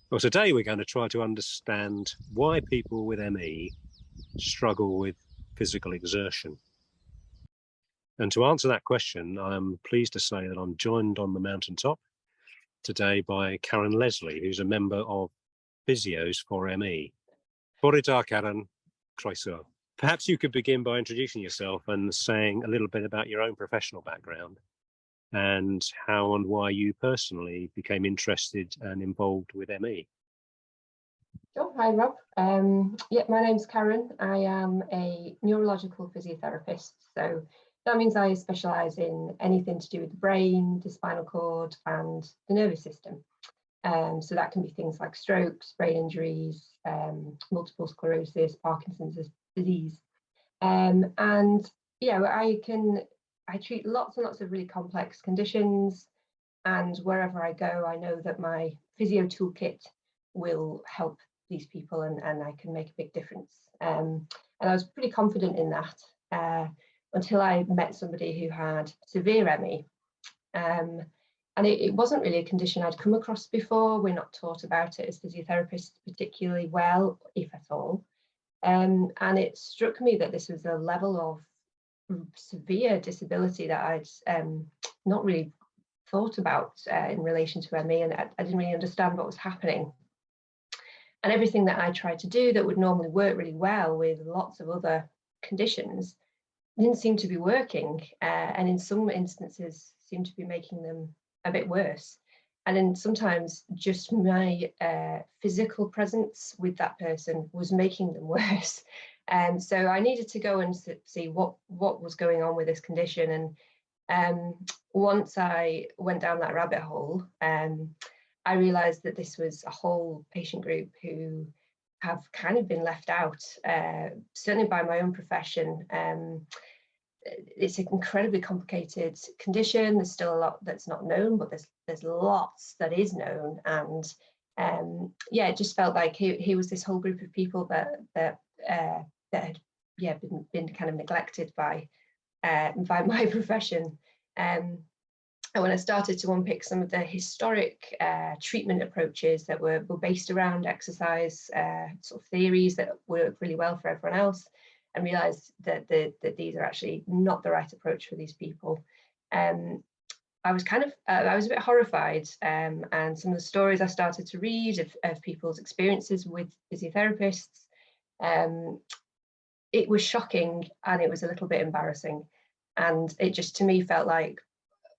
Well, today we're going to try to understand why people with ME struggle with physical exertion. And to answer that question, I'm pleased to say that I'm joined on the mountaintop today by Karen Leslie, who's a member of Physios For M.E. Borita Karen, croeso. Perhaps you could begin by introducing yourself and saying a little bit about your own professional background and how and why you personally became interested and involved with ME. Sure. Hi, Rob. Yeah, my name's Karen. I am a neurological physiotherapist. So that means I specialise in anything to do with the brain, the spinal cord, and the nervous system. So that can be things like strokes, brain injuries, multiple sclerosis, Parkinson's disease. And yeah, I treat lots and lots of really complex conditions. And wherever I go, I know that my physio toolkit will help these people and I can make a big difference. And I was pretty confident in that until I met somebody who had severe ME. And it wasn't really a condition I'd come across before. We're not taught about it as physiotherapists particularly well, if at all. And it struck me that this was a level of severe disability that I'd not really thought about in relation to ME, and I didn't really understand what was happening. And everything that I tried to do that would normally work really well with lots of other conditions didn't seem to be working, and in some instances seemed to be making them a bit worse. And then sometimes just my physical presence with that person was making them worse. And so I needed to go and see what was going on with this condition. And once I went down that rabbit hole, I realised that this was a whole patient group who have kind of been left out, certainly by my own profession. It's an incredibly complicated condition. There's still a lot that's not known, but there's lots that is known. And yeah, it just felt like he was this whole group of people that had been kind of neglected by my profession. And when I started to unpick some of the historic treatment approaches that were based around exercise sort of theories that work really well for everyone else, and realised that these are actually not the right approach for these people, I was I was a bit horrified. And some of the stories I started to read of people's experiences with physiotherapists, it was shocking and it was a little bit embarrassing. And it just, to me, felt like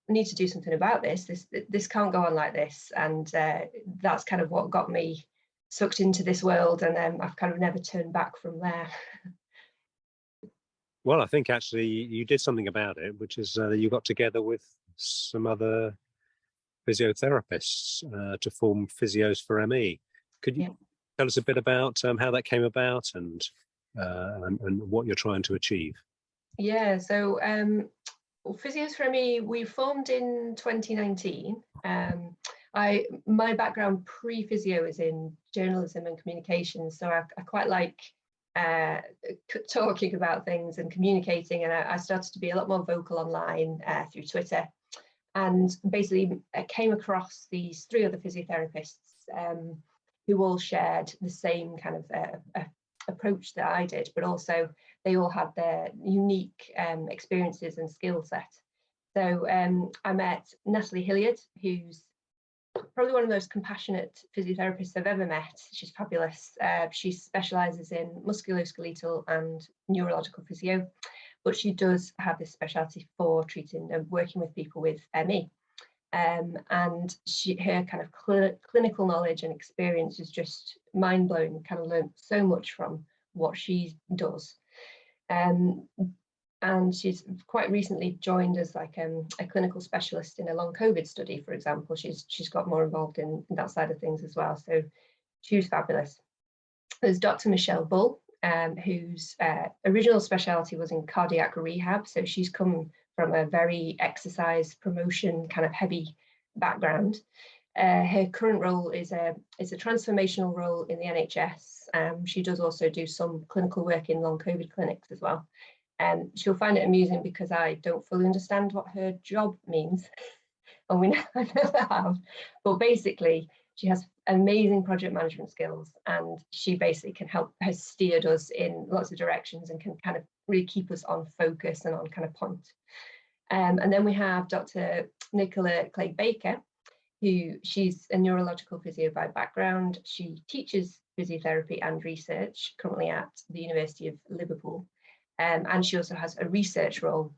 I need to do something about this. This can't go on like this. And that's kind of what got me sucked into this world. And I've kind of never turned back from there. Well, I think actually you did something about it, which is you got together with some other physiotherapists to form Physios For M.E. Could you tell us a bit about how that came about and what you're trying to achieve? Yeah, so Physios For M.E, we formed in 2019. My background pre-physio is in journalism and communications, so I quite like talking about things and communicating, and I started to be a lot more vocal online through Twitter, and basically I came across these three other physiotherapists who all shared the same kind of approach that I did, but also they all had their unique experiences and skill set. So I met Natalie Hilliard, who's probably one of the most compassionate physiotherapists I've ever met. She's fabulous. She specialises in musculoskeletal and neurological physio, but she does have this specialty for treating and working with people with ME. And her kind of clinical knowledge and experience is just mind-blowing. Kind of learned so much from what she does. And she's quite recently joined as like a clinical specialist in a long COVID study, for example. She's got more involved in that side of things as well. So she was fabulous. There's Dr. Michelle Bull, whose original specialty was in cardiac rehab. So she's come from a very exercise promotion kind of heavy background. Her current role is a transformational role in the NHS. She does also do some clinical work in long COVID clinics as well. She'll find it amusing because I don't fully understand what her job means, and I never have. But basically, She has amazing project management skills, and she basically has steered us in lots of directions and can kind of really keep us on focus and on kind of point. And then we have Dr. Nicola Clegg-Baker, she's a neurological physio by background. She teaches physiotherapy and research currently at the University of Liverpool. And she also has a research role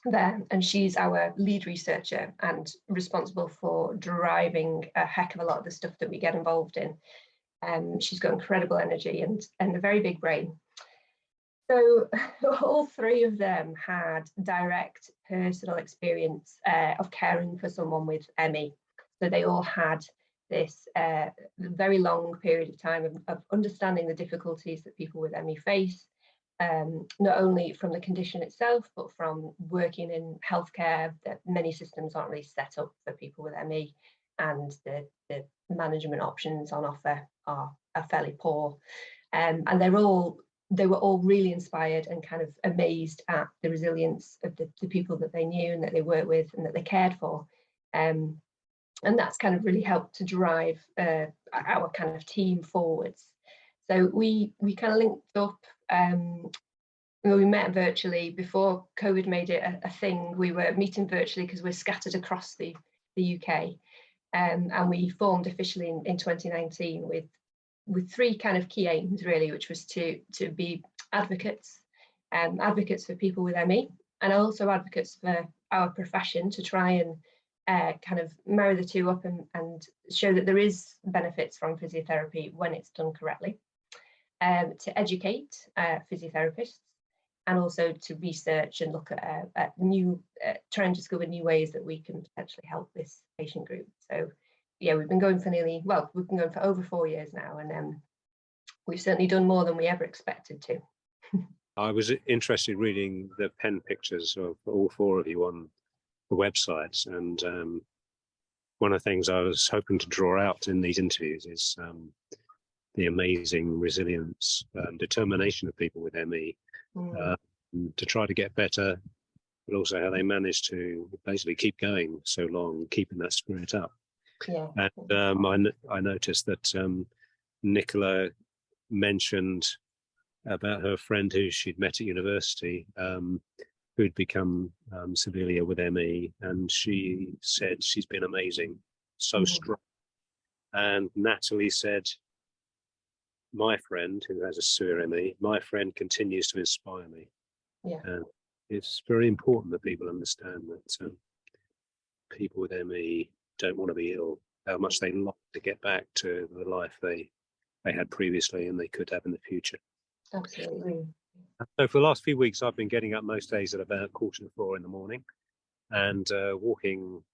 there, and she's our lead researcher and responsible for driving a heck of a lot of the stuff that we get involved in. She's got incredible energy and a very big brain. So all three of them had direct personal experience of caring for someone with ME. So they all had this very long period of time of understanding the difficulties that people with ME face, not only from the condition itself, but from working in healthcare, that many systems aren't really set up for people with ME, and the management options on offer are fairly poor. And they were all really inspired and kind of amazed at the resilience of the people that they knew and that they worked with and that they cared for. And that's kind of really helped to drive our kind of team forwards. So we kind of linked up. We met virtually before COVID made it a thing. We were meeting virtually because we're scattered across the UK, and we formed officially in 2019 with three kind of key aims, really, which was to be advocates for people with ME, and also advocates for our profession, to try and kind of marry the two up and show that there is benefits from physiotherapy when it's done correctly, to educate physiotherapists, and also to research and look at new, try and discover new ways that we can potentially help this patient group. So yeah, we've been going for over 4 years now, and we've certainly done more than we ever expected to. I was interested reading the pen pictures of all four of you on the websites, and one of the things I was hoping to draw out in these interviews is the amazing resilience and determination of people with ME to try to get better, but also how they manage to basically keep going so long, keeping that spirit up. Yeah. And I noticed that Nicola mentioned about her friend who she'd met at university, who'd become severely ill with ME, and she said she's been amazing, so strong. And Natalie said, my friend who has a severe ME, my friend continues to inspire me. Yeah. And it's very important that people understand that people with ME don't want to be ill, how much they like to get back to the life they had previously and they could have in the future. Absolutely. So for the last few weeks, I've been getting up most days at about 4:45 in the morning and walking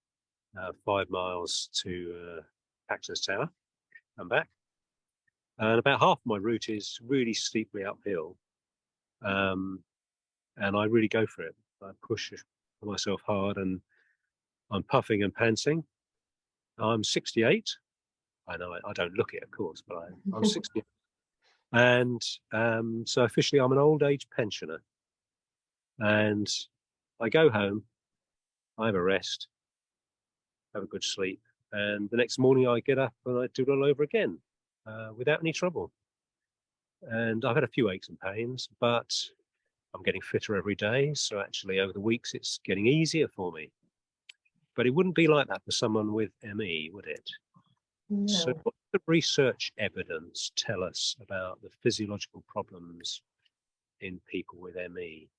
5 miles to Paxton's Tower and back. And about half my route is really steeply uphill. And I really go for it. I push myself hard, and I'm puffing and panting. I'm 68. I know I don't look it, of course, but I'm 68. And so officially I'm an old age pensioner. And I go home, I have a rest, have a good sleep, and the next morning I get up and I do it all over again without any trouble. And I've had a few aches and pains, but I'm getting fitter every day. So actually over the weeks it's getting easier for me. But it wouldn't be like that for someone with ME, would it? No. So what does the research evidence tell us about the physiological problems in people with ME?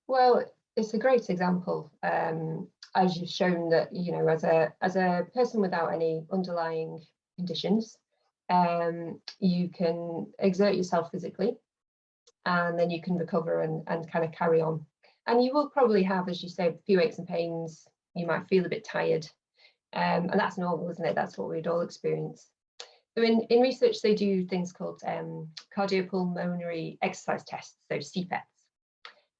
Well, it's a great example, as you've shown that, you know, as a person without any underlying conditions, you can exert yourself physically, and then you can recover and kind of carry on. And you will probably have, as you say, a few aches and pains. You might feel a bit tired, and that's normal, isn't it? That's what we'd all experience. So in research, they do things called cardiopulmonary exercise tests, so CPETs.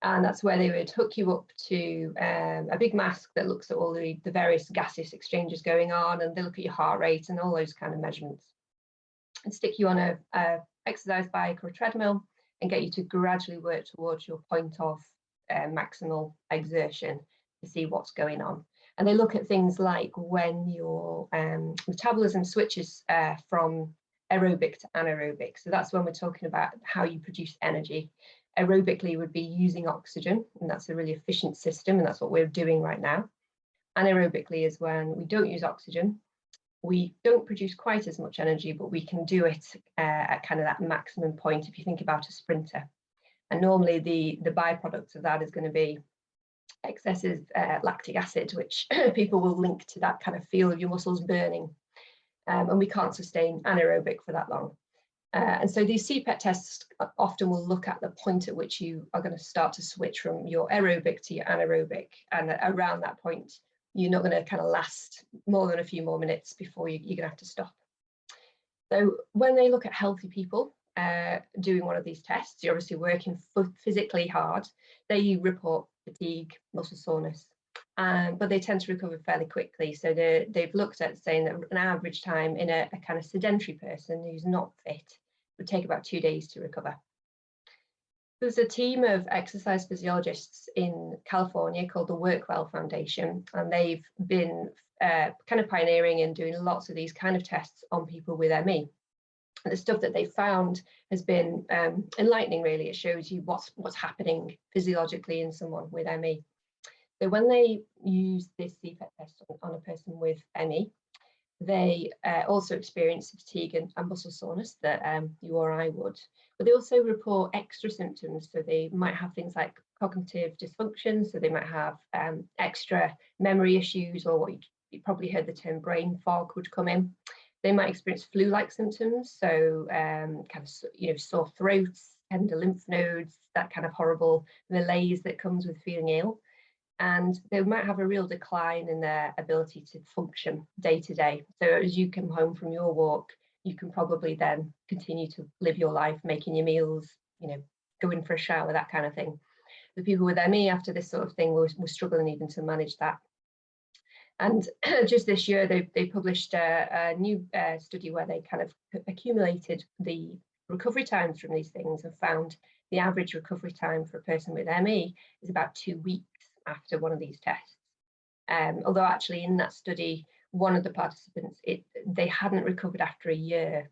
And that's where they would hook you up to a big mask that looks at all the various gaseous exchanges going on, and they look at your heart rate and all those kind of measurements, and stick you on a exercise bike or a treadmill and get you to gradually work towards your point of maximal exertion to see what's going on. And they look at things like when your metabolism switches from aerobic to anaerobic. So that's when we're talking about how you produce energy. Aerobically would be using oxygen, and that's a really efficient system, and that's what we're doing right now. Anaerobically is when we don't use oxygen. We don't produce quite as much energy, but we can do it at kind of that maximum point if you think about a sprinter. And normally the byproduct of that is going to be excessive lactic acid, which people will link to that kind of feel of your muscles burning. And we can't sustain anaerobic for that long. And so these CPET tests often will look at the point at which you are going to start to switch from your aerobic to your anaerobic. And around that point, you're not going to kind of last more than a few more minutes before you're going to have to stop. So when they look at healthy people doing one of these tests, you're obviously working physically hard. They report fatigue, muscle soreness, but they tend to recover fairly quickly. So they've looked at saying that an average time in a kind of sedentary person who's not fit would take about 2 days to recover. There's a team of exercise physiologists in California called the Workwell Foundation, and they've been kind of pioneering and doing lots of these kind of tests on people with ME. And the stuff that they found has been enlightening, really. It shows you what's happening physiologically in someone with ME. So when they use this CPET test on a person with ME, they also experience fatigue and muscle soreness that you or I would. But they also report extra symptoms. So they might have things like cognitive dysfunction. So they might have extra memory issues, or what you probably heard the term brain fog would come in. They might experience flu-like symptoms. So kind of sore throats, tender lymph nodes, that kind of horrible malaise that comes with feeling ill. And they might have a real decline in their ability to function day to day. So as you come home from your walk, you can probably then continue to live your life, making your meals, going for a shower, that kind of thing. The people with ME after this sort of thing were struggling even to manage that. And just this year, they published a new study where they kind of accumulated the recovery times from these things and found the average recovery time for a person with ME is about 2 weeks after one of these tests. Although actually in that study, one of the participants, they hadn't recovered after a year.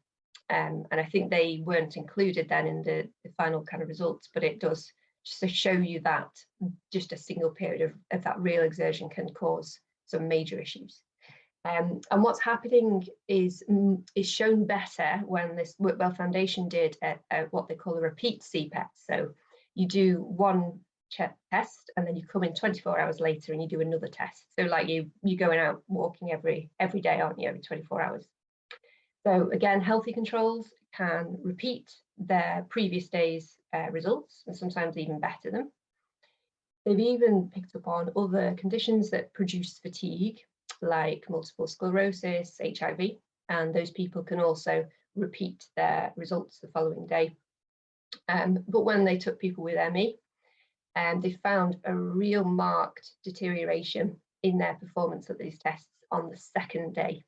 And I think they weren't included then in the final kind of results, but it does just to show you that just a single period of that real exertion can cause some major issues. And what's happening is shown better when this Workwell Foundation did what they call a repeat CPET. So you do one test and then you come in 24 hours later and you do another test. So like you're going out walking every day, aren't you, every 24 hours. So again, healthy controls can repeat their previous day's results and sometimes even better them. They've even picked up on other conditions that produce fatigue, like multiple sclerosis, HIV, and those people can also repeat their results the following day. But when they took people with ME, they found a real marked deterioration in their performance of these tests on the second day.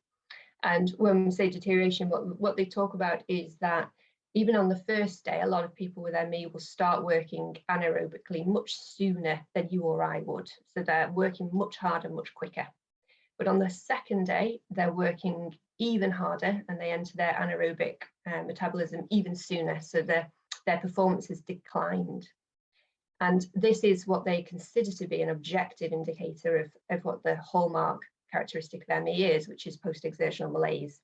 And when we say deterioration, what they talk about is that even on the first day, a lot of people with ME will start working anaerobically much sooner than you or I would. So they're working much harder, much quicker. But on the second day, they're working even harder and they enter their anaerobic metabolism even sooner. So their performance has declined. And this is what they consider to be an objective indicator of what the hallmark characteristic of ME is, which is post-exertional malaise,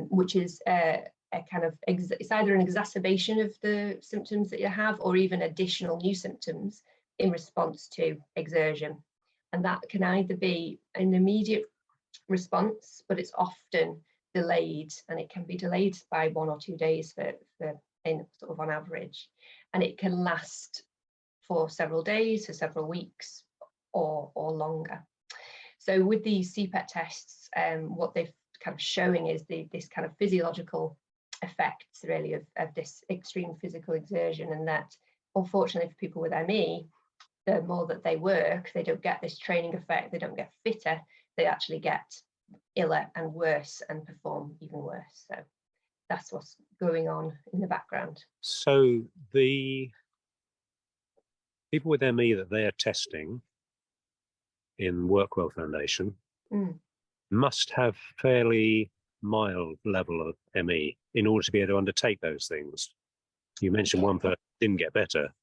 which is a kind of, it's either an exacerbation of the symptoms that you have or even additional new symptoms in response to exertion. And that can either be an immediate response, but it's often delayed, and it can be delayed by 1 or 2 days in sort of on average. And it can last for several days, for several weeks, or longer. So with these CPET tests, what they've kind of showing is this kind of physiological effects really of this extreme physical exertion, and that unfortunately for people with ME, the more that they work, they don't get this training effect, they don't get fitter, they actually get iller and worse and perform even worse. So that's what's going on in the background. So the people with ME that they're testing, in Workwell Foundation Mm. must have fairly mild level of ME in order to be able to undertake those things. You mentioned one person didn't get better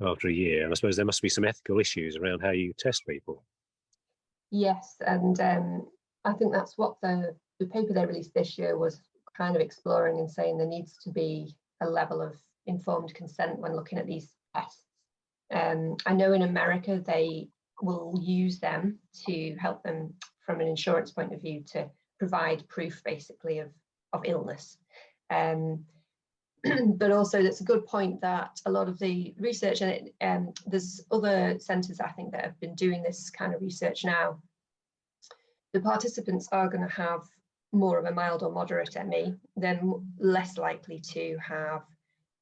after a year, and I suppose there must be some ethical issues around how you test people. Yes, and I think that's what the paper they released this year was kind of exploring and saying there needs to be a level of informed consent when looking at these tests. I know in America they will use them to help them from an insurance point of view to provide proof basically of illness. But also that's a good point that a lot of the research, and there's other centres I think that have been doing this kind of research now. The participants are going to have more of a mild or moderate ME. They're less likely to have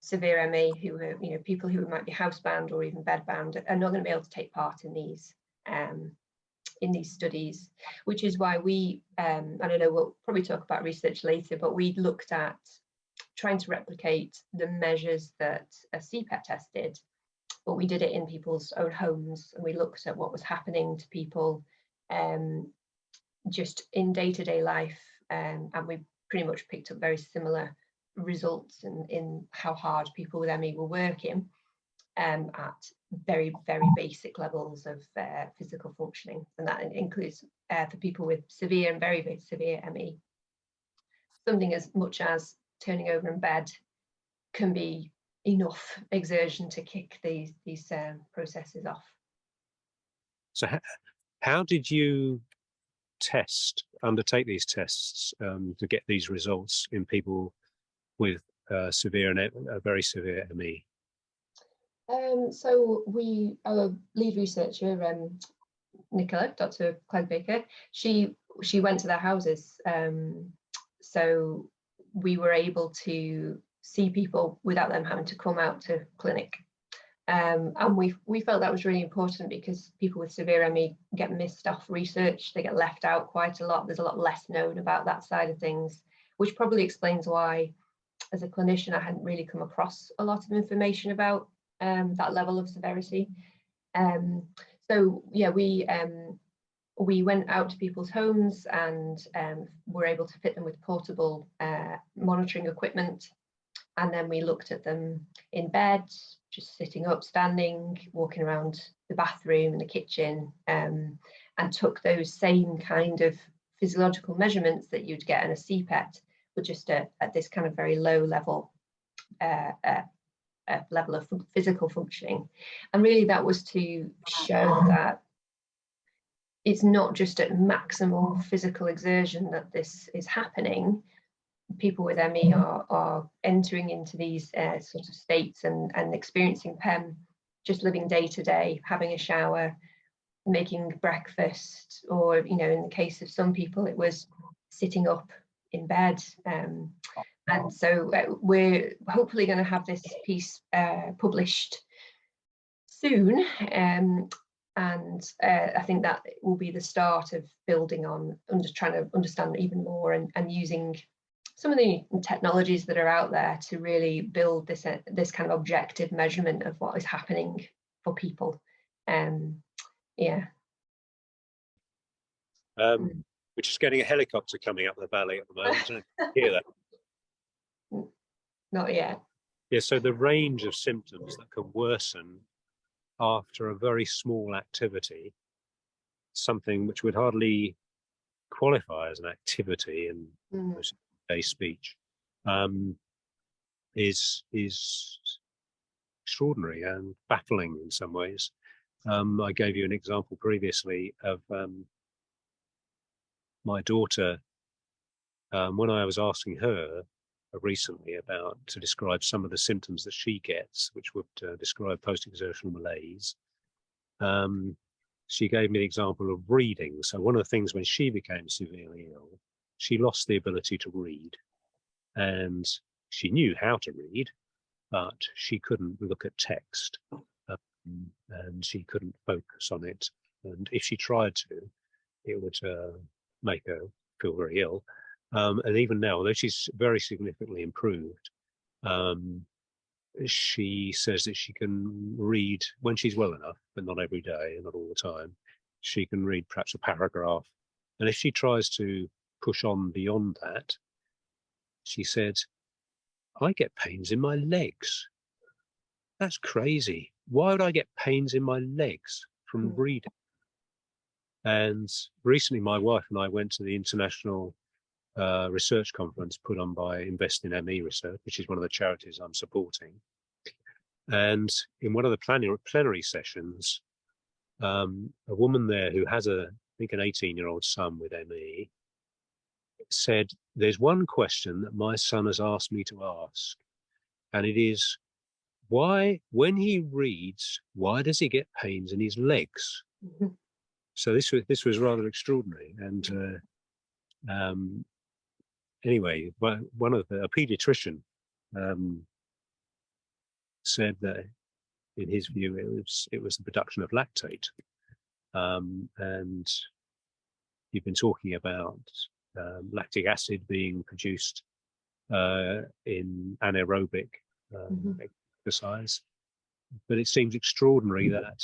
severe ME, who are, you know, people who might be housebound or even bedbound are not going to be able to take part in these studies, which is why we, I don't know, we'll probably talk about research later, but we looked at trying to replicate the measures that a CPET test did, but we did it in people's own homes, and we looked at what was happening to people just in day-to-day life, and we pretty much picked up very similar results in how hard people with ME were working at very, very basic levels of physical functioning, and that includes for people with severe and very, very severe ME. Something as much as turning over in bed can be enough exertion to kick these processes off. So how did you undertake these tests to get these results in people with severe and very severe ME? So our lead researcher, Nicola, Dr. Clegg Baker, she went to their houses. So we were able to see people without them having to come out to clinic. And we felt that was really important because people with severe ME get missed off research. They get left out quite a lot. There's a lot less known about that side of things, which probably explains why, as a clinician, I hadn't really come across a lot of information about that level of severity. So yeah, we went out to people's homes and were able to fit them with portable monitoring equipment. And then we looked at them in bed, just sitting up, standing, walking around the bathroom and the kitchen, and took those same kind of physiological measurements that you'd get in a CPET, but just at this kind of very low level level of physical functioning. And really that was to show that it's not just at maximal physical exertion that this is happening. People with ME are entering into these sort of states and experiencing PEM, just living day to day, having a shower, making breakfast, or, you know, in the case of some people, it was sitting up in bed. And so we're hopefully going to have this piece published soon. And I think that will be the start of building on, trying to understand even more and using some of the technologies that are out there to really build this kind of objective measurement of what is happening for people. Yeah. We're just getting a helicopter coming up the valley at the moment. Can you hear that? Not yet. Yeah, so the range of symptoms that can worsen after a very small activity, something which would hardly qualify as an activity in day speech, is extraordinary and baffling in some ways. I gave you an example previously of my daughter, when I was asking her recently to describe some of the symptoms that she gets, which would describe post-exertional malaise. She gave me the example of reading. So one of the things when she became severely ill, she lost the ability to read, and she knew how to read, but she couldn't look at text, and she couldn't focus on it. And if she tried to, it would make her feel very ill. And even now, although she's very significantly improved, she says that she can read when she's well enough, but not every day and not all the time. she can read perhaps a paragraph. And if she tries to push on beyond that, she said, I get pains in my legs. That's crazy. Why would I get pains in my legs from reading? And recently, my wife and I went to the international research conference put on by Invest in M.E. Research, which is one of the charities I'm supporting. And in one of the plenary sessions, a woman there who has I think an 18-year-old son with ME said, there's one question that my son has asked me to ask, and it is, why, when he reads, why does he get pains in his legs? So this was rather extraordinary. And anyway, one of a paediatrician said that in his view it was the production of lactate, and you've been talking about lactic acid being produced in anaerobic exercise, but it seems extraordinary that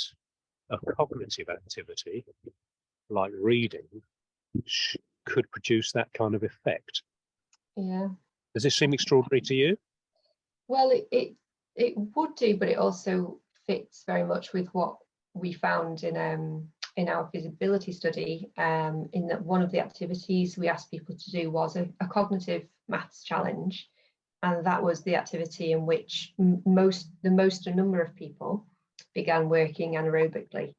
a cognitive activity like reading could produce that kind of effect. Yeah. Does this seem extraordinary to you? Well, it would do, but it also fits very much with what we found in our feasibility study, in that one of the activities we asked people to do was a cognitive maths challenge, and that was the activity in which the most number of people began working anaerobically,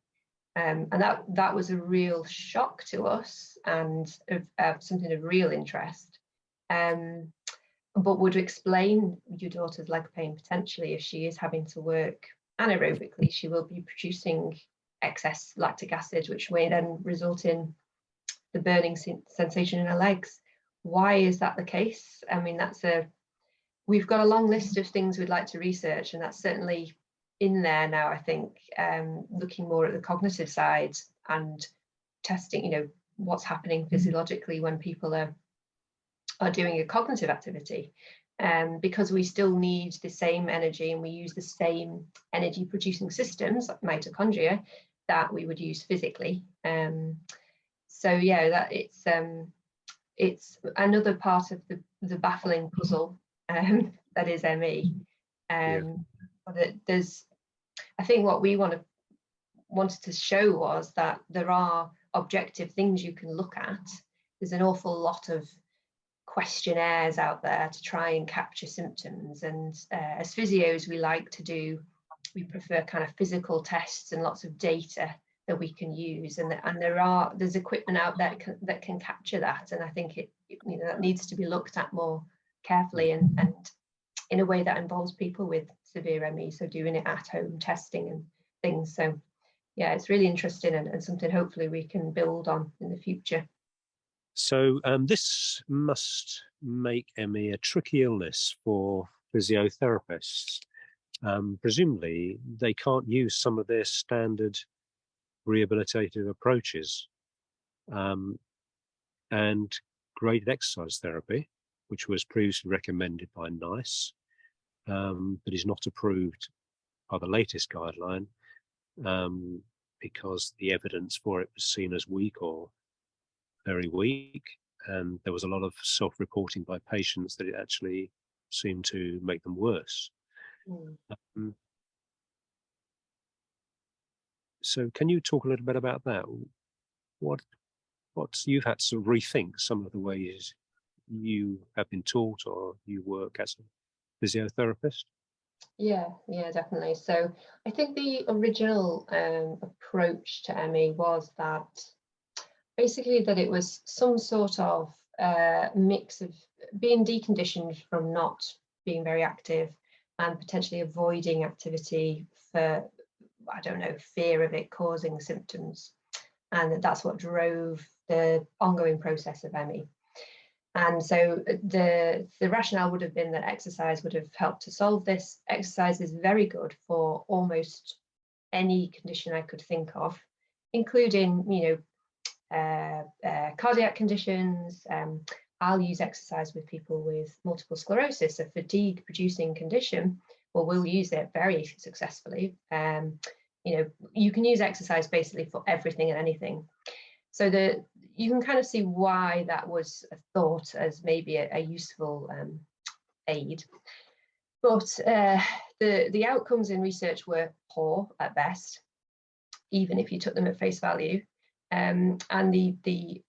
and that was a real shock to us and something of real interest. But would explain your daughter's leg pain potentially if she is having to work anaerobically. She will be producing excess lactic acid, which may then result in the burning sensation in her legs. Why is that the case? I mean, we've got a long list of things we'd like to research, and that's certainly in there now, I think, looking more at the cognitive side and testing, what's happening physiologically when people are doing a cognitive activity, because we still need the same energy and we use the same energy producing systems like mitochondria that we would use physically. So yeah, that it's another part of the baffling puzzle that is ME. But I think what we wanted to show was that there are objective things you can look at. There's an awful lot of questionnaires out there to try and capture symptoms, and as physios we prefer kind of physical tests and lots of data that we can use, and there's equipment out there that can capture that, and I think that needs to be looked at more carefully and in a way that involves people with severe ME, so doing it at home testing and things. So yeah, it's really interesting and something hopefully we can build on in the future. So this must make ME a tricky illness for physiotherapists. Presumably, they can't use some of their standard rehabilitative approaches, and graded exercise therapy, which was previously recommended by NICE, but is not approved by the latest guideline, because the evidence for it was seen as weak or very weak, and there was a lot of self-reporting by patients that it actually seemed to make them worse. So can you talk a little bit about that? What you've had to rethink some of the ways you have been taught or you work as a physiotherapist? Yeah, definitely. So I think the original approach to ME was that basically that it was some sort of mix of being deconditioned from not being very active and potentially avoiding activity for, I don't know, fear of it causing symptoms. And that's what drove the ongoing process of ME. And so the rationale would have been that exercise would have helped to solve this. Exercise is very good for almost any condition I could think of, including, cardiac conditions. I'll use exercise with people with multiple sclerosis, a fatigue producing condition. Well, we'll use it very successfully. you can use exercise basically for everything and anything. So you can kind of see why that was thought as maybe a useful aid. But the outcomes in research were poor at best, even if you took them at face value. And the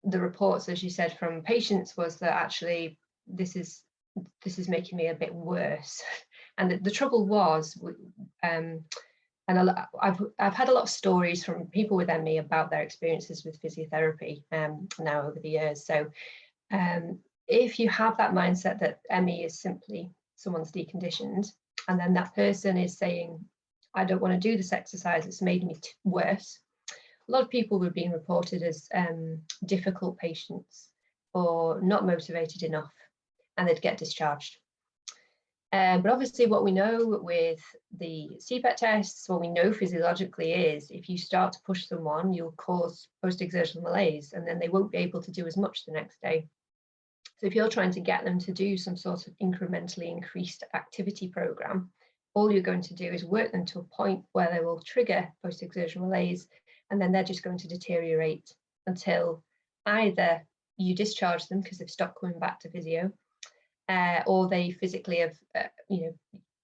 reports, as you said, from patients was that actually this is making me a bit worse. And the trouble was, and I've had a lot of stories from people with ME about their experiences with physiotherapy now over the years. So if you have that mindset that ME is simply someone's deconditioned, and then that person is saying, I don't want to do this exercise, it's made me worse. A lot of people were being reported as difficult patients or not motivated enough, and they'd get discharged. But obviously what we know with the CPET tests, what we know physiologically is if you start to push someone, you'll cause post-exertional malaise, and then they won't be able to do as much the next day. So if you're trying to get them to do some sort of incrementally increased activity program, all you're going to do is work them to a point where they will trigger post-exertional malaise, and then they're just going to deteriorate until either you discharge them because they've stopped coming back to physio, or they physically have,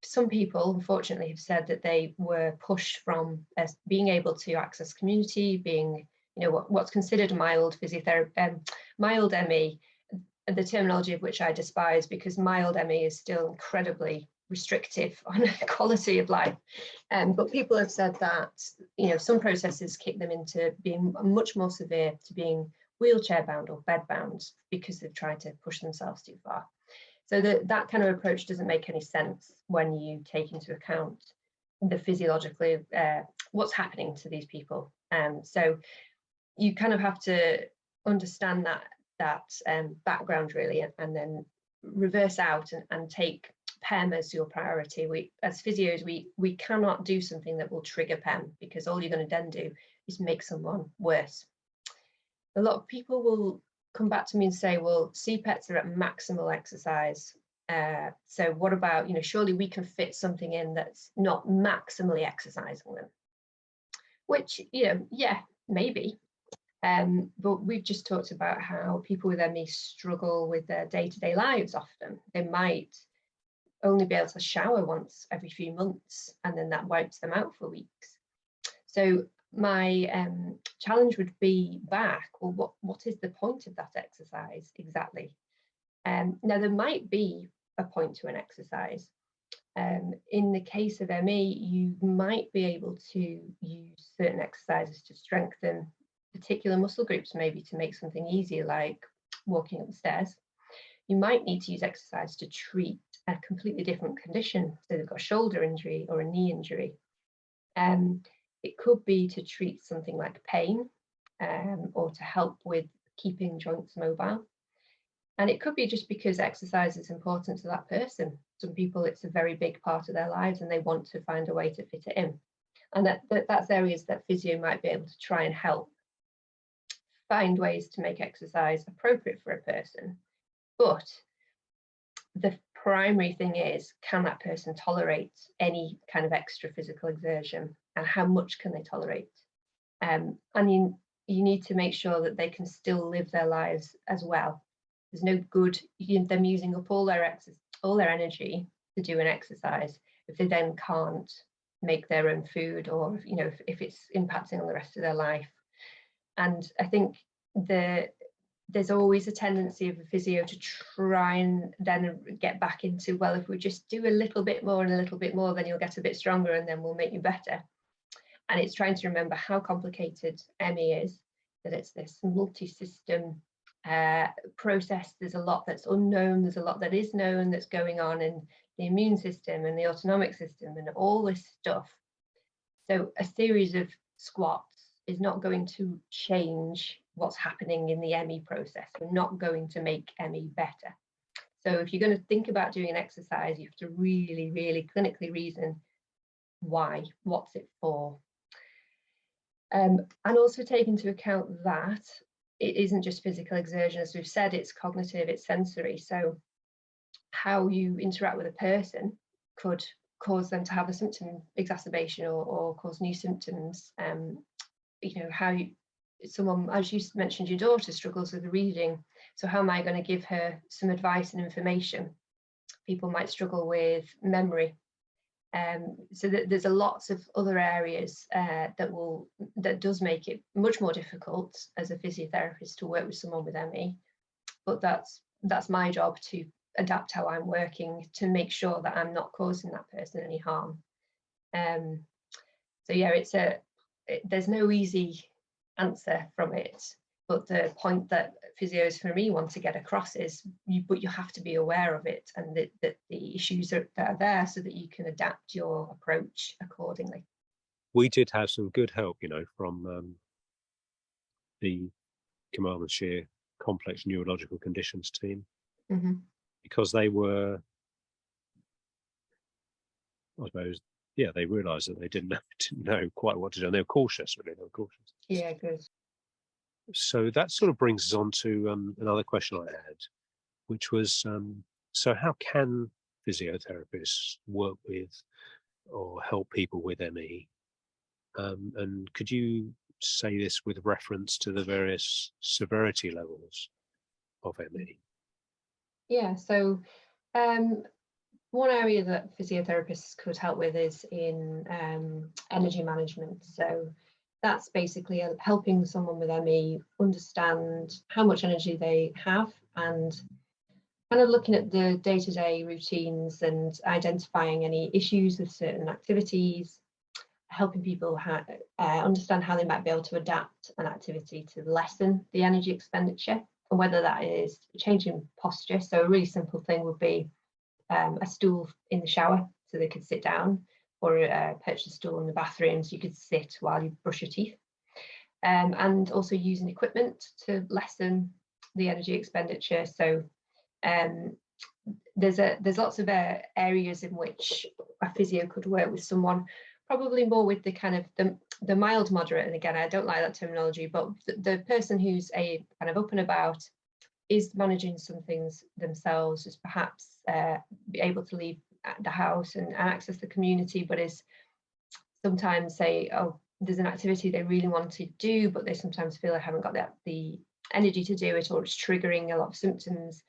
some people unfortunately have said that they were pushed from being able to access community, being, what's considered mild physiotherapy, mild ME, the terminology of which I despise, because mild ME is still incredibly restrictive on quality of life. But people have said that, some processes kick them into being much more severe, to being wheelchair bound or bed bound, because they've tried to push themselves too far. So that kind of approach doesn't make any sense when you take into account the physiologically, what's happening to these people. So you kind of have to understand that background really, and then reverse out and take PEM as your priority. We, as physios, we cannot do something that will trigger PEM, because all you're going to then do is make someone worse. A lot of people will come back to me and say, well, CPETs are at maximal exercise. So what about, surely we can fit something in that's not maximally exercising them? Which, yeah, maybe. But we've just talked about how people with ME struggle with their day-to-day lives often. They might only be able to shower once every few months, and then that wipes them out for weeks. So my challenge would be back, well, what is the point of that exercise exactly? Now, there might be a point to an exercise. In the case of ME, you might be able to use certain exercises to strengthen particular muscle groups, maybe to make something easier, like walking up the stairs. You might need to use exercise to treat a completely different condition. So they've got a shoulder injury or a knee injury. It could be to treat something like pain, or to help with keeping joints mobile. And it could be just because exercise is important to that person. Some people, it's a very big part of their lives and they want to find a way to fit it in. And that's areas that physio might be able to try and help find ways to make exercise appropriate for a person. But the primary thing is, can that person tolerate any kind of extra physical exertion, and how much can they tolerate? And you need to make sure that they can still live their lives as well. There's no good them using up all their energy to do an exercise if they then can't make their own food, or if it's impacting on the rest of their life. And I think there's always a tendency of a physio to try and then get back into, well, if we just do a little bit more and a little bit more, then you'll get a bit stronger and then we'll make you better. And it's trying to remember how complicated ME is, that it's this multi-system process. There's a lot that's unknown, there's a lot that is known that's going on in the immune system and the autonomic system and all this stuff. So a series of squats is not going to change what's happening in the ME process. We're not going to make ME better. So if you're going to think about doing an exercise, you have to really, really clinically reason why, what's it for? And also take into account that it isn't just physical exertion. As we've said, it's cognitive, it's sensory. So how you interact with a person could cause them to have a symptom exacerbation or cause new symptoms. How someone, as you mentioned, your daughter struggles with reading, so how am I going to give her some advice and information? People might struggle with memory. So there's a lots of other areas that does make it much more difficult as a physiotherapist to work with someone with ME. But that's my job, to adapt how I'm working to make sure that I'm not causing that person any harm. So yeah, there's no easy answer from it, but the point that Physios For Me want to get across is you have to be aware of it, and that the issues that are there, so that you can adapt your approach accordingly. We did have some good help, from the Carmarthenshire Complex Neurological Conditions team, because they were, I suppose, they realised that they didn't know quite what to do, and they were cautious, really. They were cautious. Yeah, good. So that sort of brings us on to another question I had, which was, so how can physiotherapists work with or help people with ME? And could you say this with reference to the various severity levels of ME? Yeah, so one area that physiotherapists could help with is in energy management. So that's basically helping someone with ME understand how much energy they have, and kind of looking at the day-to-day routines and identifying any issues with certain activities, helping people understand how they might be able to adapt an activity to lessen the energy expenditure, and whether that is changing posture. So a really simple thing would be a stool in the shower so they could sit down, or purchase a stool in the bathroom so you could sit while you brush your teeth. And also using equipment to lessen the energy expenditure. So there's lots of areas in which a physio could work with someone, probably more with the kind of the mild moderate, and again, I don't like that terminology, but the person who's a kind of up and about, is managing some things themselves, is perhaps be able to leave the house and access the community, but is sometimes say, oh, there's an activity they really want to do, but they sometimes feel they haven't got the energy to do it, or it's triggering a lot of symptoms.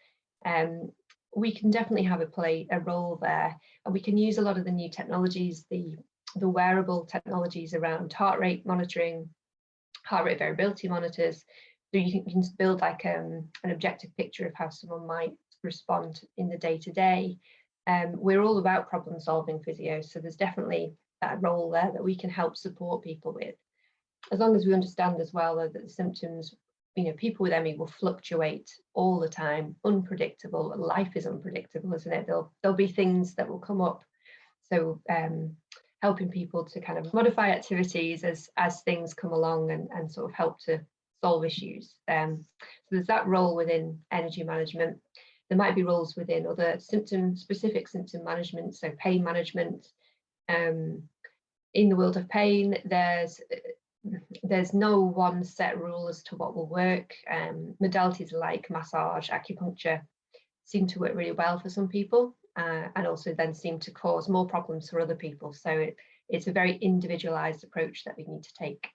We can definitely have a role there, and we can use a lot of the new technologies, the wearable technologies around heart rate monitoring, heart rate variability monitors. So you can build like an objective picture of how someone might respond in the day-to-day. We're all about problem solving physio, so there's definitely that role there that we can help support people with, as long as we understand as well that the symptoms, people with ME will fluctuate all the time, unpredictable. Life is unpredictable, isn't it? There'll be things that will come up. So helping people to kind of modify activities as things come along, and sort of help to solve issues. So there's that role within energy management. There might be roles within other specific symptom management, so pain management. In the world of pain, there's no one set rule as to what will work. Modalities like massage, acupuncture seem to work really well for some people, and also then seem to cause more problems for other people. So it's a very individualized approach that we need to take.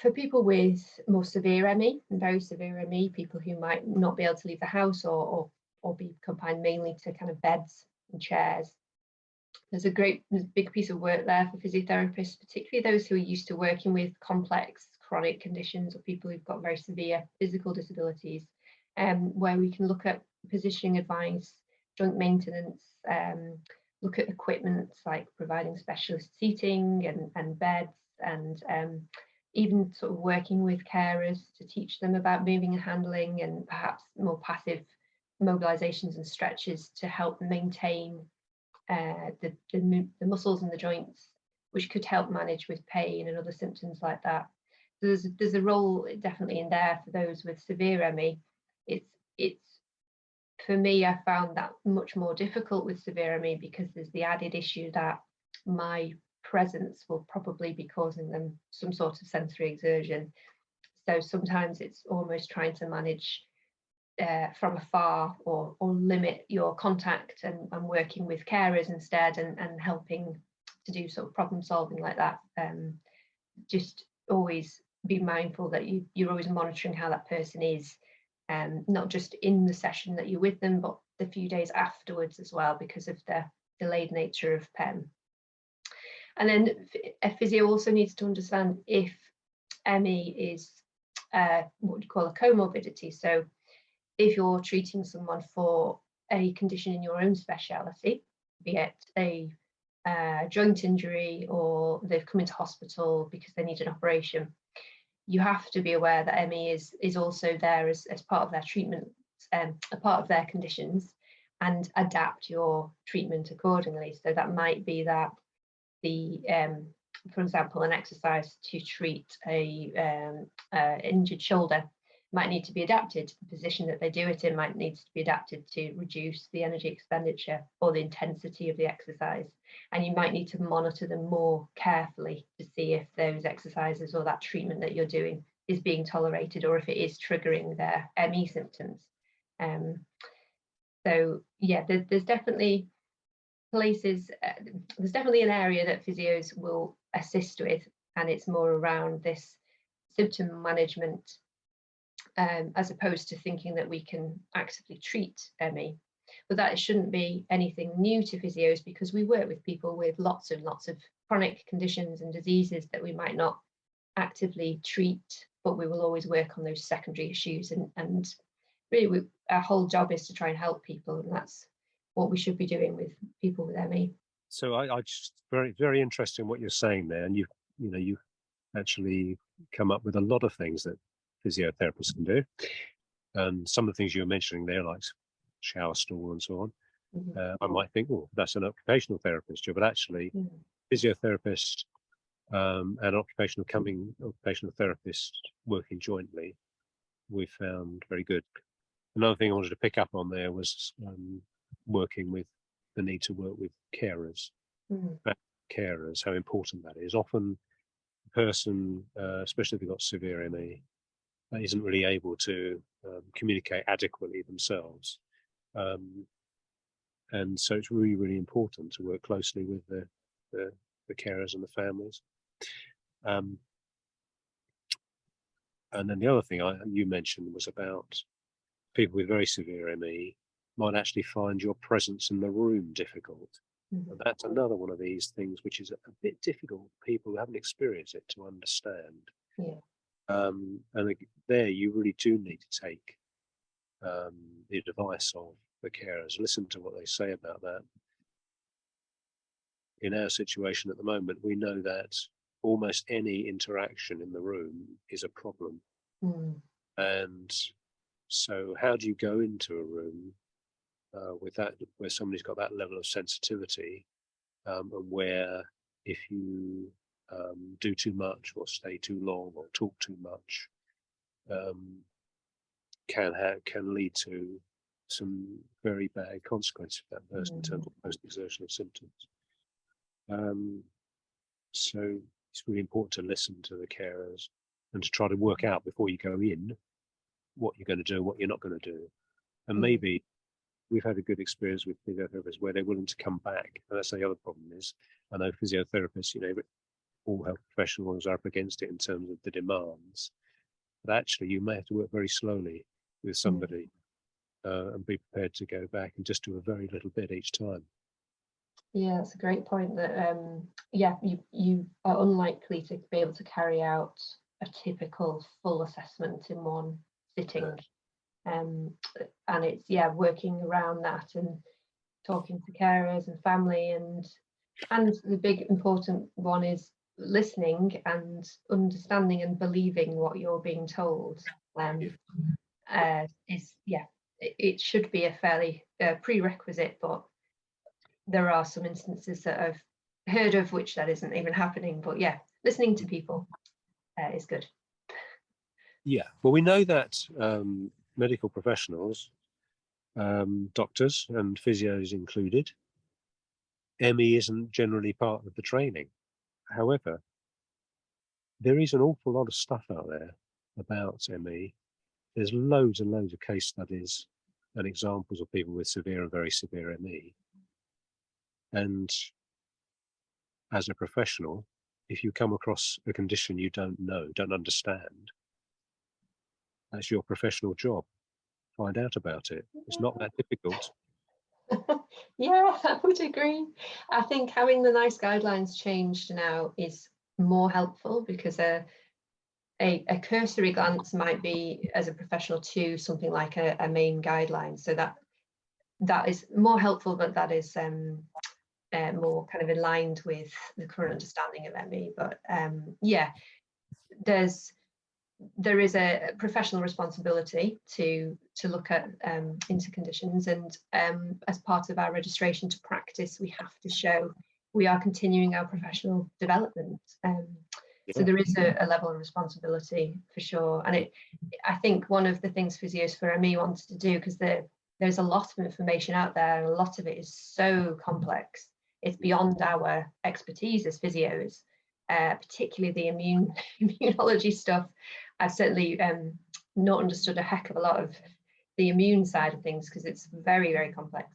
For people with more severe ME, very severe ME, people who might not be able to leave the house, or be confined mainly to kind of beds and chairs, there's a big piece of work there for physiotherapists, particularly those who are used to working with complex chronic conditions, or people who've got very severe physical disabilities, where we can look at positioning advice, joint maintenance, look at equipment like providing specialist seating and beds, and even sort of working with carers to teach them about moving and handling, and perhaps more passive mobilizations and stretches to help maintain the muscles and the joints, which could help manage with pain and other symptoms like that. So there's a role definitely in there for those with severe ME. It's for me, I found that much more difficult with severe ME, because there's the added issue that my presence will probably be causing them some sort of sensory exertion. So sometimes it's almost trying to manage from afar, or limit your contact, and working with carers instead, and helping to do sort of problem solving like that. Just always be mindful that you're always monitoring how that person is, not just in the session that you're with them, but the few days afterwards as well, because of the delayed nature of PEM. And then a physio also needs to understand if ME is what you call a comorbidity. So if you're treating someone for a condition in your own speciality, be it a joint injury, or they've come into hospital because they need an operation, you have to be aware that ME is also there as part of their treatment, a part of their conditions, and adapt your treatment accordingly. So that might be that for example, an exercise to treat a injured shoulder might need to be adapted. The position that they do it in might need to be adapted to reduce the energy expenditure or the intensity of the exercise. And you might need to monitor them more carefully to see if those exercises or that treatment that you're doing is being tolerated, or if it is triggering their ME symptoms. So yeah, there's definitely places, there's definitely an area that physios will assist with, and it's more around this symptom management, as opposed to thinking that we can actively treat ME. But that shouldn't be anything new to physios, because we work with people with lots and lots of chronic conditions and diseases that we might not actively treat, but we will always work on those secondary issues. And really, our whole job is to try and help people, and that's what we should be doing with people with ME. So I just very interesting what you're saying there, and you actually come up with a lot of things that physiotherapists can do, and some of the things you were mentioning there, like shower stall and so on. I might think, oh, that's an occupational therapist job, but actually, physiotherapists and occupational therapists working jointly, we found very good. Another thing I wanted to pick up on there was working with the need to work with carers. Carers, how important that is. Often the person, especially if they've got severe ME, isn't really able to communicate adequately themselves. And so it's really, really important to work closely with the carers and the families. And then the other thing you mentioned was about people with very severe ME might actually find your presence in the room difficult. And that's another one of these things which is a bit difficult for people who haven't experienced it to understand. And there you really do need to take the advice of the carers, listen to what they say about that. In our situation at the moment, we know that almost any interaction in the room is a problem. And so how do you go into a room with that, where somebody's got that level of sensitivity, and where if you do too much or stay too long or talk too much, can lead to some very bad consequences for that person in terms of post-exertional symptoms. So it's really important to listen to the carers and to try to work out before you go in what you're going to do and what you're not going to do. And maybe we've had a good experience with physiotherapists where they're willing to come back. And that's the other problem is, I know physiotherapists, all health professionals are up against it in terms of the demands. But actually, you may have to work very slowly with somebody and be prepared to go back and just do a very little bit each time. Yeah, that's a great point. That you are unlikely to be able to carry out a typical full assessment in one sitting. And it's working around that and talking to carers and family, and the big important one is listening and understanding and believing what you're being told. It should be a fairly prerequisite, but there are some instances that I've heard of which that isn't even happening. But listening to people is good. Yeah, well, we know that medical professionals, doctors and physios included, ME isn't generally part of the training. However, there is an awful lot of stuff out there about ME there's loads and loads of case studies and examples of people with severe and very severe ME. And as a professional, if you come across a condition you don't know, don't understand, that's your professional job. Find out about it. It's not that difficult. Yeah, I would agree. I think having the NICE guidelines changed now is more helpful, because a cursory glance might be, as a professional, to something like a main guideline. So that is more helpful, but that is more kind of aligned with the current understanding of ME. But yeah, there is a professional responsibility to look at into conditions, and as part of our registration to practice, we have to show we are continuing our professional development. So there is a level of responsibility for sure. And I think one of the things Physios for Me wanted to do, because there's a lot of information out there, and a lot of it is so complex, it's beyond our expertise as physios, particularly the immunology stuff. I've certainly not understood a heck of a lot of the immune side of things, because it's very, very complex.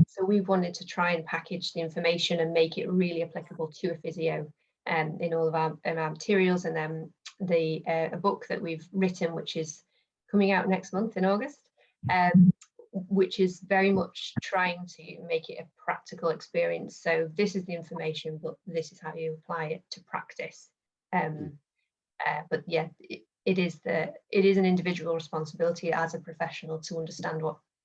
So we wanted to try and package the information and make it really applicable to a physio in all of our materials. And then a book that we've written, which is coming out next month in August, which is very much trying to make it a practical experience. So this is the information, but this is how you apply it to practice. But yeah, it is an individual responsibility as a professional to understand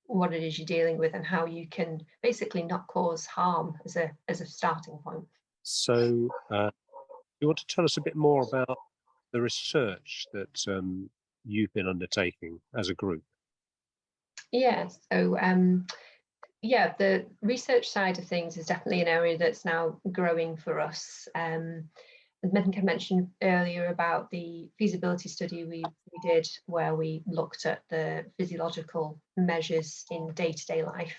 what it is you're dealing with, and how you can basically not cause harm as a starting point. So you want to tell us a bit more about the research that you've been undertaking as a group? Yeah, so yeah, the research side of things is definitely an area that's now growing for us. I think I mentioned earlier about the feasibility study we did, where we looked at the physiological measures in day-to-day life.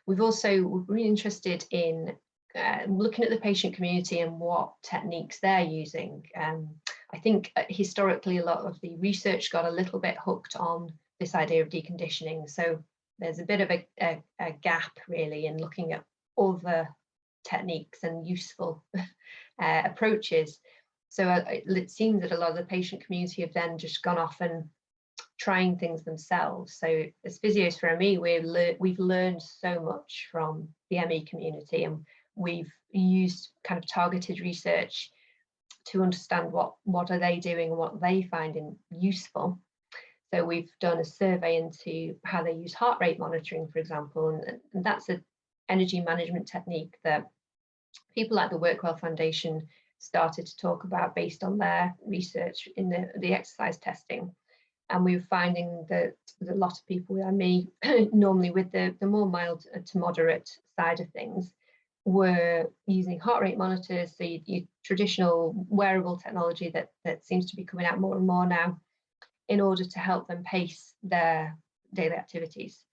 We're really interested in looking at the patient community and what techniques they're using. I think historically a lot of the research got a little bit hooked on this idea of deconditioning. So there's a bit of a gap really in looking at other techniques and useful approaches. So it seems that a lot of the patient community have then just gone off and trying things themselves. So as Physios for Me, we've learned so much from the ME community, and we've used kind of targeted research to understand what are they doing and what they finding useful. So we've done a survey into how they use heart rate monitoring, for example, and that's an energy management technique that people like the Workwell Foundation started to talk about based on their research in the exercise testing. And we were finding that a lot of people with ME, normally with the more mild to moderate side of things, were using heart rate monitors, so your traditional wearable technology that seems to be coming out more and more now, in order to help them pace their daily activities.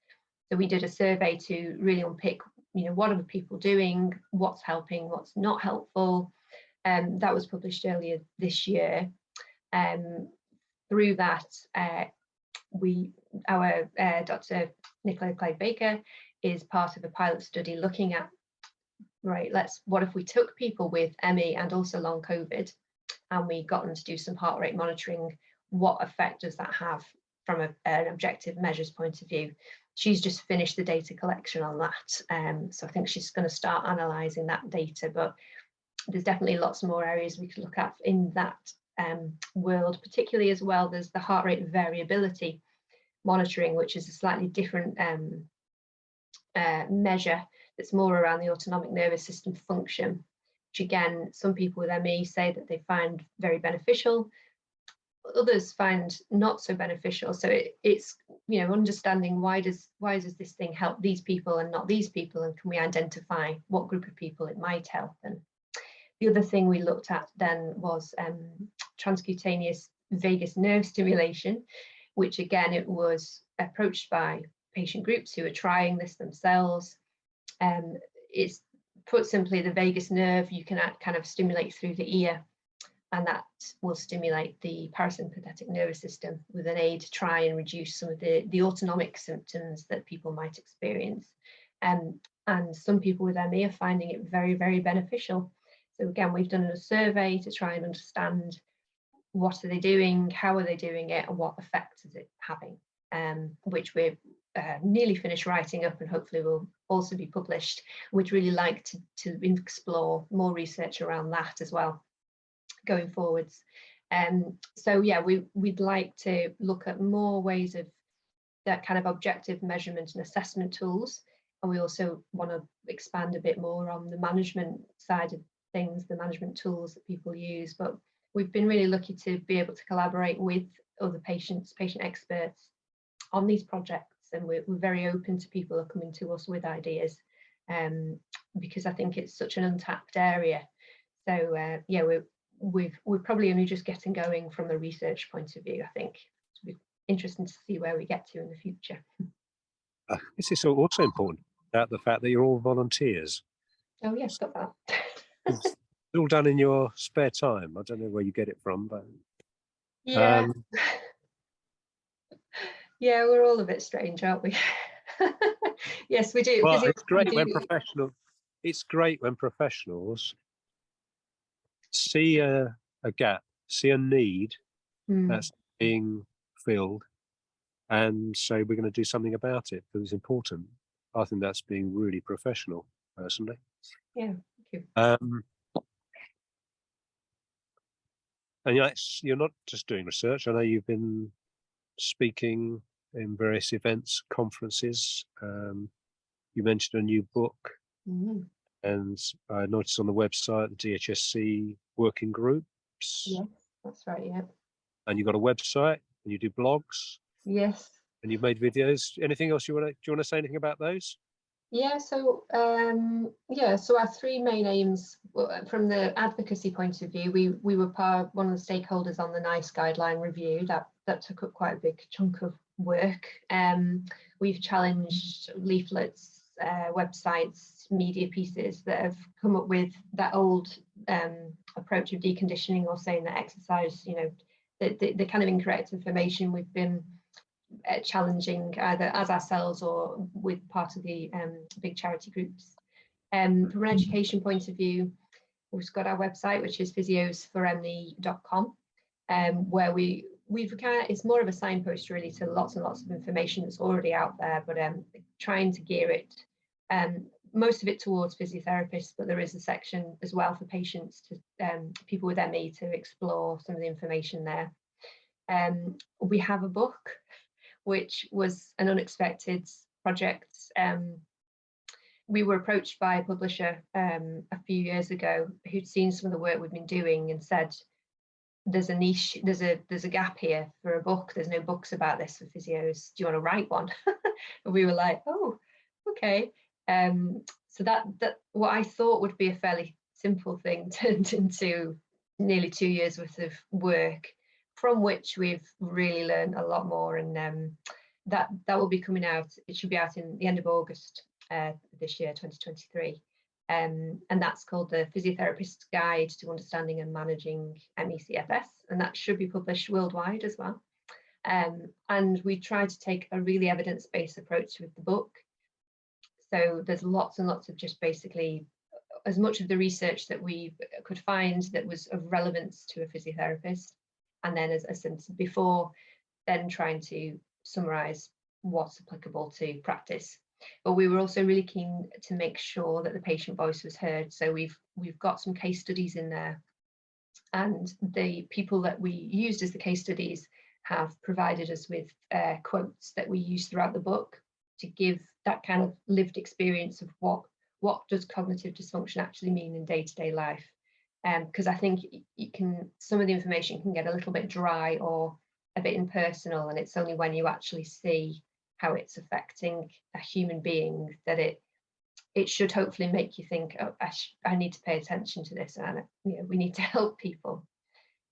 So we did a survey to really unpick, what are the people doing, what's helping, what's not helpful. That was published earlier this year. Through that, our Dr. Nicola Clyde-Baker is part of a pilot study looking at, what if we took people with ME and also long COVID, and we got them to do some heart rate monitoring? What effect does that have from an objective measures point of view? She's just finished the data collection on that. So I think she's going to start analysing that data, but there's definitely lots more areas we could look at in that world, particularly as well. There's the heart rate variability monitoring, which is a slightly different measure that's more around the autonomic nervous system function, which again, some people with ME say that they find very beneficial. Others find not so beneficial. So it's understanding why does this thing help these people and not these people, and can we identify what group of people it might help? And the other thing we looked at then was transcutaneous vagus nerve stimulation, which again, it was approached by patient groups who are trying this themselves. It's put simply, the vagus nerve you can kind of stimulate through the ear, and that will stimulate the parasympathetic nervous system with an aid to try and reduce some of the autonomic symptoms that people might experience. And some people with ME are finding it very, very beneficial. So again, we've done a survey to try and understand what are they doing, how are they doing it, and what effect is it having, which we're nearly finished writing up and hopefully will also be published. We'd really like to explore more research around that as well going forwards. So yeah, we'd like to look at more ways of that kind of objective measurement and assessment tools. And we also want to expand a bit more on the management side of things, the management tools that people use. But we've been really lucky to be able to collaborate with other patient experts on these projects. And we're very open to people who are coming to us with ideas, because I think it's such an untapped area. So yeah, we're probably only just getting going from a research point of view. I think it'll be interesting to see where we get to in the future. This is also important about the fact that you're all volunteers. Oh yes, got that. It's all done in your spare time. I don't know where you get it from, but yeah. Yeah, we're all a bit strange, aren't we? Yes, we do. Well, it's great when professionals see a gap, see a need that's being filled, and say we're going to do something about it because it's important. I think that's being really professional, personally. Yeah, thank you. And you're not just doing research. I know you've been speaking in various events, conferences. You mentioned a new book, and I noticed on the website the DHSC working groups. Yes, that's right. Yeah. And you've got a website, and you do blogs. Yes. And you've made videos. Anything else do you want to say anything about those? Yeah, so so our three main aims from the advocacy point of view, we were one of the stakeholders on the NICE guideline review that took up quite a big chunk of work. We've challenged leaflets, websites, media pieces that have come up with that old approach of deconditioning, or saying that exercise, the kind of incorrect information. We've been challenging either as ourselves or with part of the big charity groups. From an education point of view, we've got our website, which is physiosforme.com, where it's more of a signpost really to lots and lots of information that's already out there, but trying to gear it, most of it towards physiotherapists, but there is a section as well for patients, to people with ME, to explore some of the information there. We have a book, which was an unexpected project. We were approached by a publisher a few years ago who'd seen some of the work we've been doing and said, there's a niche, there's a gap here for a book. There's no books about this for physios. Do you want to write one? And we were like, oh, okay. So that what I thought would be a fairly simple thing turned into nearly 2 years worth of work, from which we've really learned a lot more. And that will be coming out. It should be out in the end of August this year, 2023. And that's called the Physiotherapist's Guide to Understanding and Managing ME/CFS, and that should be published worldwide as well. And we try to take a really evidence-based approach with the book. So there's lots and lots of just basically as much of the research that we could find that was of relevance to a physiotherapist, and then as I said before, then trying to summarize what's applicable to practice. But we were also really keen to make sure that the patient voice was heard. So we've got some case studies in there, and the people that we used as the case studies have provided us with quotes that we use throughout the book to give that kind of lived experience of what does cognitive dysfunction actually mean in day-to-day life. Because I think some of the information can get a little bit dry or a bit impersonal, and it's only when you actually see how it's affecting a human being that it should hopefully make you think, oh, I need to pay attention to this, and we need to help people.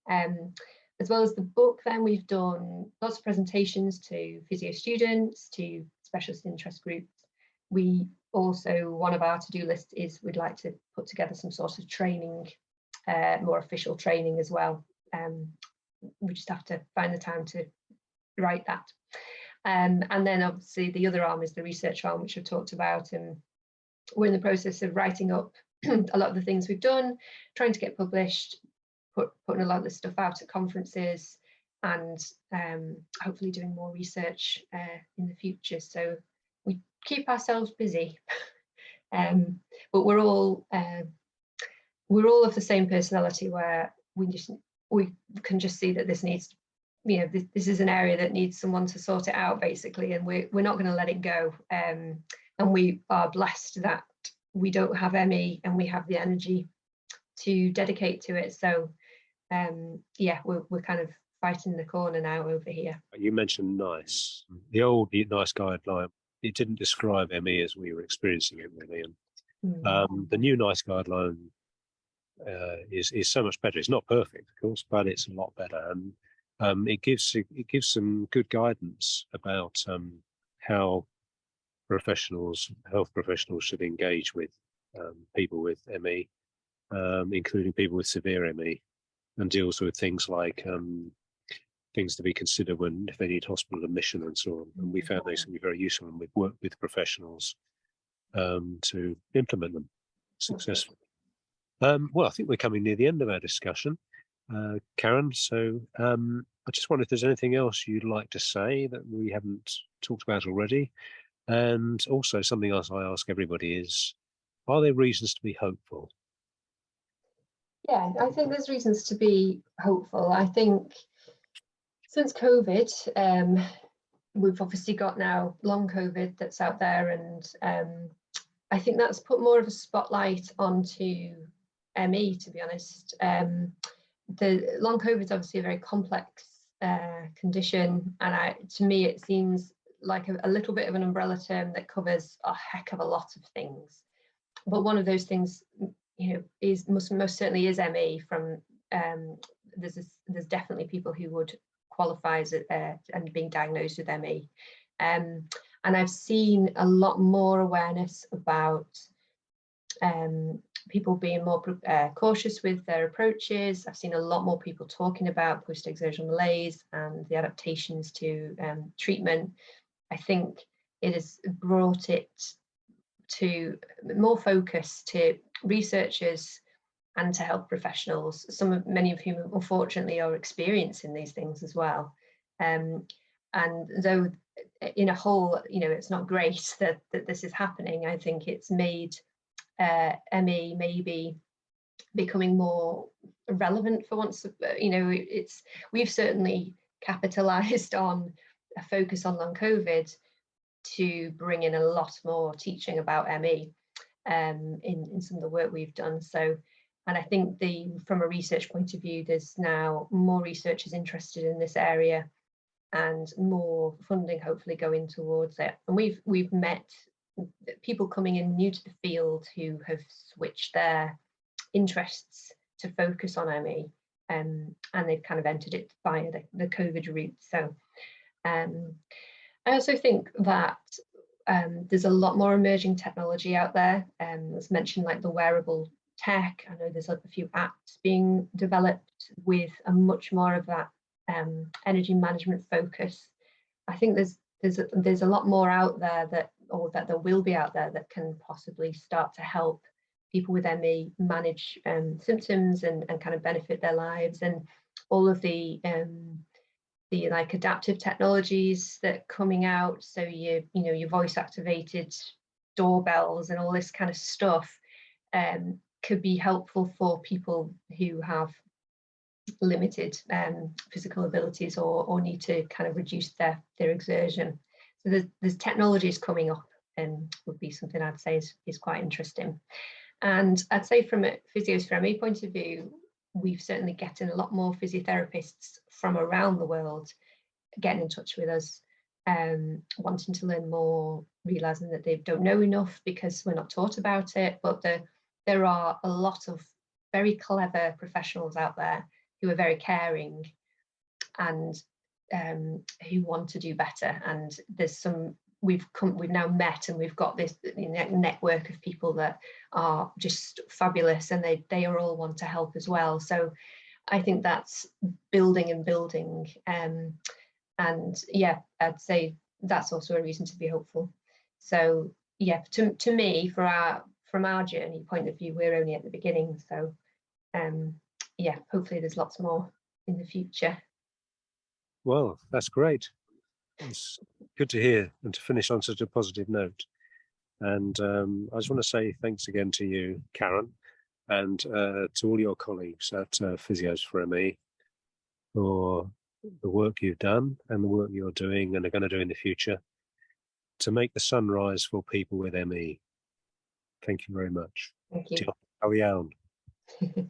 As well as the book, then we've done lots of presentations to physio students, to specialist interest groups. We also, one of our to-do lists is we'd like to put together some sort of training more official training as well. We just have to find the time to write that. And then obviously the other arm is the research arm, which I've talked about, and we're in the process of writing up a lot of the things we've done, trying to get published, putting a lot of this stuff out at conferences, and hopefully doing more research in the future. So we keep ourselves busy, but we're all of the same personality, where we can just see that this needs, you know, this is an area that needs someone to sort it out, basically, and we're not going to let it go. And we are blessed that we don't have ME and we have the energy to dedicate to it. So yeah, we're kind of fighting the corner now over here. You mentioned NICE. The old NICE guideline, it didn't describe ME as we were experiencing it, really. And the new NICE guideline is so much better. It's not perfect, of course, but it's a lot better, and it gives some good guidance about how health professionals should engage with people with ME, including people with severe ME, and deals with things like things to be considered if they need hospital admission and so on. And we found those to be very useful, and we've worked with professionals to implement them successfully. Well, I think we're coming near the end of our discussion, Karen. So I just wonder if there's anything else you'd like to say that we haven't talked about already. And also, something else I ask everybody is, are there reasons to be hopeful? Yeah, I think there's reasons to be hopeful. I think since COVID, we've obviously got now long COVID that's out there, and I think that's put more of a spotlight onto ME, to be honest. The long COVID is obviously a very complex condition, and to me it seems like a little bit of an umbrella term that covers a heck of a lot of things. But one of those things, you know, is most certainly is ME. From there's definitely people who would qualify as and being diagnosed with ME, and I've seen a lot more awareness about people being more cautious with their approaches. I've seen a lot more people talking about post-exertional malaise and the adaptations to treatment. I think it has brought it to more focus to researchers and to health professionals, many of whom unfortunately are experiencing these things as well. And though in a whole, you know, it's not great that this is happening, I think it's made ME maybe becoming more relevant for once. You know, we've certainly capitalized on a focus on long COVID to bring in a lot more teaching about ME in some of the work we've done. So, and I think from a research point of view, there's now more researchers interested in this area, and more funding hopefully going towards it. And we've met people coming in new to the field who have switched their interests to focus on ME, and they've kind of entered it via the COVID route. So I also think that there's a lot more emerging technology out there. As mentioned, like the wearable tech. I know there's a few apps being developed with a much more of that energy management focus. I think there's a lot more out there that there will be out there that can possibly start to help people with ME manage symptoms and kind of benefit their lives, and all of the like adaptive technologies that are coming out. So your voice activated doorbells and all this kind of stuff could be helpful for people who have limited physical abilities or need to kind of reduce their exertion. So there's technologies coming up, and would be something I'd say is quite interesting. And I'd say from a Physios For M.E point of view, we've certainly getting a lot more physiotherapists from around the world getting in touch with us, wanting to learn more, realizing that they don't know enough because we're not taught about it. But there are a lot of very clever professionals out there who are very caring and who want to do better. And there's some we've now met, and we've got this network of people that are just fabulous, and they are all want to help as well. So I think that's building and building. And yeah, I'd say that's also a reason to be hopeful. So yeah, to me, from our journey point of view, we're only at the beginning. So yeah, hopefully there's lots more in the future. Well, that's great. It's good to hear and to finish on such a positive note. And I just want to say thanks again to you, Karen, and to all your colleagues at Physios for M.E. for the work you've done and the work you're doing and are going to do in the future to make the sun rise for people with ME. Thank you very much. Thank you. Diolch yn fawr iawn.